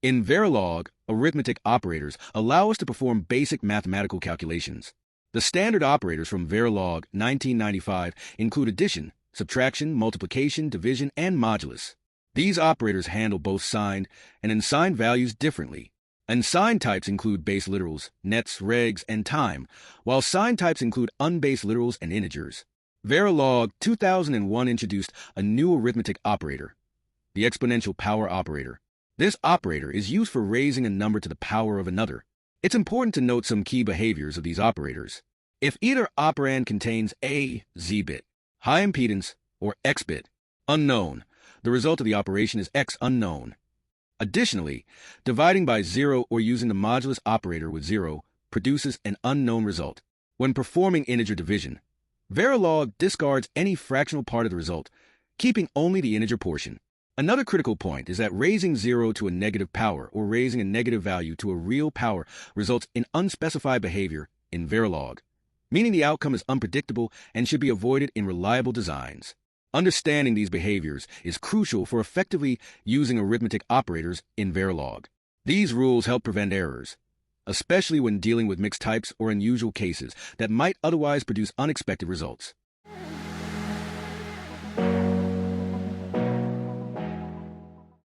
In Verilog, arithmetic operators allow us to perform basic mathematical calculations. The standard operators from Verilog 1995 include addition, subtraction, multiplication, division, and modulus. These operators handle both signed and unsigned values differently. Unsigned types include base literals, nets, regs, and time, while signed types include unbased literals and integers. Verilog 2001 introduced a new arithmetic operator, the exponential power operator. This operator is used for raising a number to the power of another. It's important to note some key behaviors of these operators. If either operand contains a z-bit, high impedance, or x-bit, unknown, the result of the operation is x unknown. Additionally, dividing by 0 or using the modulus operator with 0 produces an unknown result. When performing integer division, Verilog discards any fractional part of the result, keeping only the integer portion. Another critical point is that raising 0 to a negative power or raising a negative value to a real power results in unspecified behavior in Verilog, meaning the outcome is unpredictable and should be avoided in reliable designs. Understanding these behaviors is crucial for effectively using arithmetic operators in Verilog. These rules help prevent errors, especially when dealing with mixed types or unusual cases that might otherwise produce unexpected results.